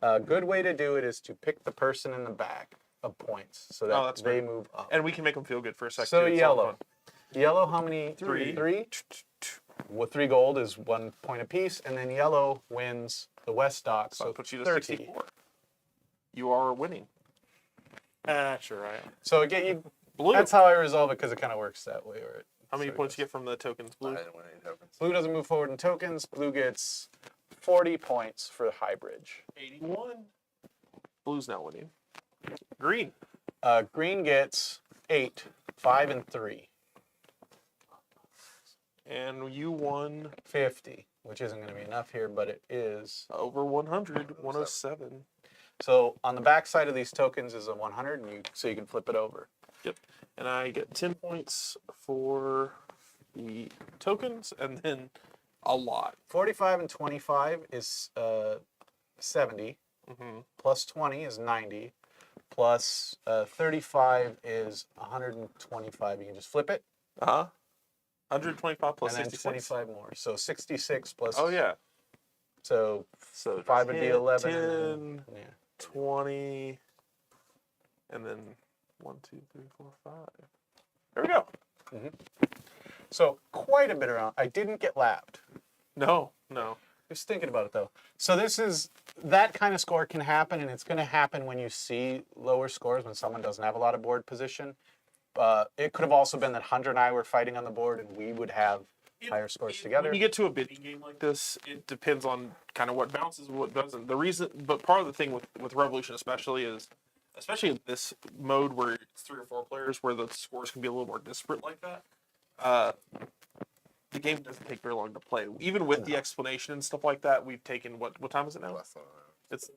A good way to do it is to pick the person in the back of points so that that's they right. move up. And we can make them feel good for a second. So too. It's all yellow. fun. Yellow, how many? 3. 3. Well, 3 gold is 1 point apiece, and then yellow wins the Weststock, So so that puts you to 30. 64. You are winning. Sure, I am. So again, you, Blue. that's how I resolve it because it kind of works that way. Or How many points you get from the tokens, I Blue? didn't win any tokens. Blue doesn't move forward in tokens. Blue gets 40 points for the high bridge. 81. Blue's now winning. Green. Green gets 8, 5, and 3. And you won 50, which isn't going to be enough here, but it is. over 100, 107. So on the back side of these tokens is a 100, and so you can flip it over. Yep. And I get 10 points for the tokens, and then a lot. 45 and 25 is 70, Mm-hmm. plus 20 is 90, plus 35 is 125. You can just flip it, Uh-huh. 125 plus and then 66. 25 more. So 66 plus. Oh, yeah. So So 5 would be 10, 11. 10, And then, yeah. 20, and then 1, 2, 3, 4, 5. There we go. So quite a bit around. I didn't get lapped. No. Just thinking about it though. So this is that kind of score can happen, and it's going to happen when you see lower scores when someone doesn't have a lot of board position. It could have also been that Hunter and I were fighting on the board, and we would have higher scores together. When you get to a bidding game like this, it depends on kind of what bounces and what doesn't. The reason, but part of the thing with Revolution especially is, especially in this mode where it's 3 or 4 players, where the scores can be a little more disparate like that. The game doesn't take very long to play. Even with the explanation and stuff like that, we've taken what time is it now? Less than It's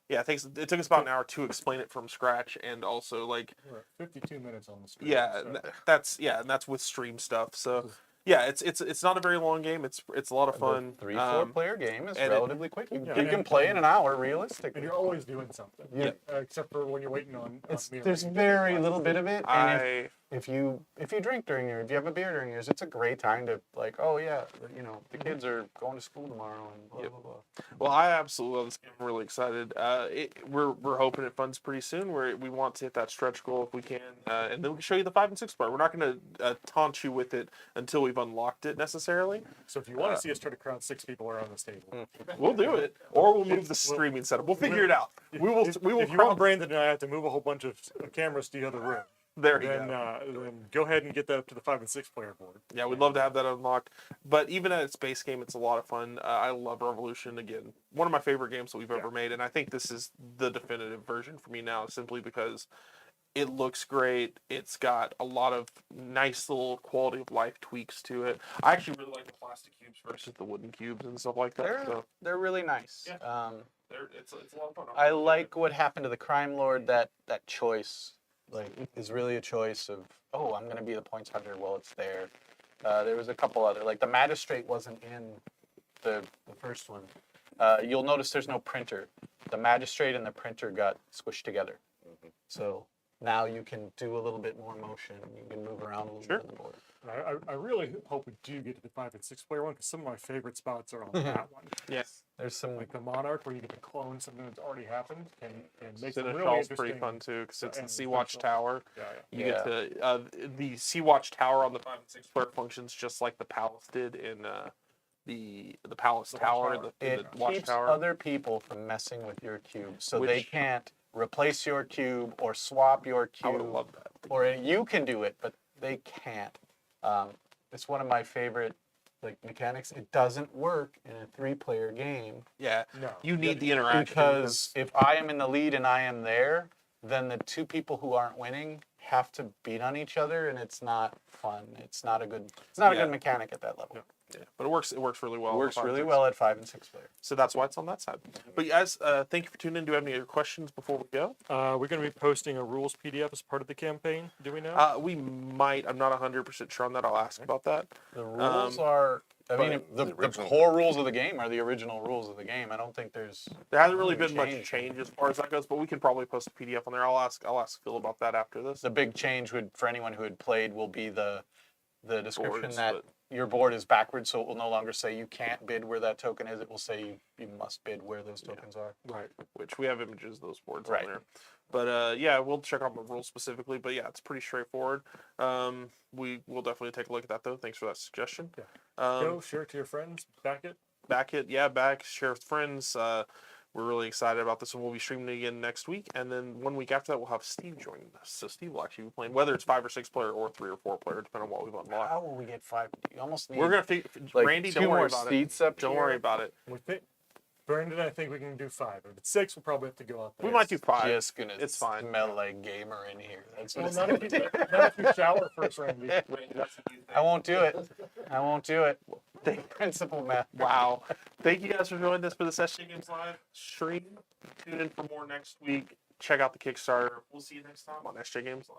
it took us about an hour to explain it from scratch, and also like We're at 52 minutes on the screen. yeah, so- and that's with stream stuff. So Yeah, it's not a very long game. It's a lot of fun. The 3-4 player game is and relatively quick. You Yeah, can and- play in an hour, And realistically. you're always doing something. Yeah. Except for when you're waiting on melee. There's very little bit of it, and I if you drink during yours, if you have a beer during yours, it's a great time to like, oh yeah, you know, the kids are going to school tomorrow and blah blah blah. well, I absolutely love this game. I'm really excited. We're hoping it funds pretty soon. We want to hit that stretch goal if we can, and then we can show you the 5 and 6 player. We're not going to taunt you with it until we've unlocked it necessarily. So if you want to see us try to crowd 6 people around this table, We'll do it, or we'll move the streaming setup. We'll figure it out. We will. If We will. you want Brandon and I have to move a whole bunch of cameras to the other room, There you then go. then go ahead and get that up to the 5 and 6 player board. Yeah, we'd love to have that unlocked. But even at its base game, it's a lot of fun. I love Revolution. Again, one of my favorite games that we've ever made, and I think this is the definitive version for me now, simply because it looks great. It's got a lot of nice little quality of life tweaks to it. I actually really like the plastic cubes versus the wooden cubes and stuff like that. So They're really nice. Yeah. It's a lot of fun. I like what happened to the crime lord. That choice, like, is really a choice of, oh, I'm gonna be the points hunter. Well, it's there. There was a couple other, like the magistrate wasn't in the first one. You'll notice there's no printer. The magistrate and the printer got squished together. So now you can do a little bit more motion. You can move around a little bit on the board. I really hope we do get to the 5 and 6 player one, because some of my favorite spots are on that one. Yes. There's some Like the Monarch, where you get to clone something that's already happened, and make some really Seneschal's interesting. pretty fun too, because it's the and Sea Watch Tower. Yeah, You get to the Sea Watch Tower on the 5 and 6 player functions just like the Palace did in the Palace Tower, Watchtower. the It keeps Watchtower. other people from messing with your cube, so they Which- can't replace your cube or swap your I would cube. love that. Or you can do it, but they can't. It's one of my favorite mechanics. It doesn't work in a 3-player game Yeah, No. you need the interaction because if I am in the lead and I am there, then the 2 people who aren't winning have to beat on each other, and it's not fun. It's not a good. It's not a Yeah. good mechanic at that level. Yeah, but it works really well. It on works the 5 and really 6. well at 5 and 6 player. So that's why it's on that side. But guys, thank you for tuning in. Do you have any other questions before we go? We're going to be posting a rules PDF as part of the campaign. Do we know? We might. I'm not 100% sure on that. I'll ask about that. The rules are. I mean, but the original- core rules of the game are the original rules of the game. I don't think there's. There hasn't really Really been much changed. change as far as that goes, but we can probably post a PDF on there. I'll ask Phil about that after this. The big change would, for anyone who had played, will be the description Boards, that but- your board is backwards, so it will no longer say you can't bid where that token is. It will say you must bid where those tokens are. Right. Which we have images of those boards Right. on there. But yeah, we'll check out the rules specifically. But yeah, it's pretty straightforward. We will definitely take a look at that though. Thanks for that suggestion. Yeah. Um, Go share it to your friends. Back it. back, share with friends. We're really excited about this one. We'll be streaming it again next week, and then 1 week after that, we'll have Steve joining us. So Steve will actually be playing, whether it's 5 or 6 player or 3 or 4 player, depending on what we've unlocked. How will we get 5? You almost need. We're gonna figure. like Randy, 2 don't worry more about it. seats up Don't here. worry about it. We think, Brandon, I think we can do 5. If it's 6, we'll probably have to go out there. We might do 5. Just gonna It's fine. smell like gamer in here. That's what Well, it's not gonna if, you, do. not if you shower first, Randy. Randy, that's what you think. I won't do it. I won't do it. Thank- Principal math. Wow. Thank you guys for joining us for the SJGames Live stream. Tune in for more next week. Check out the Kickstarter. We'll see you next time on SJGames Live.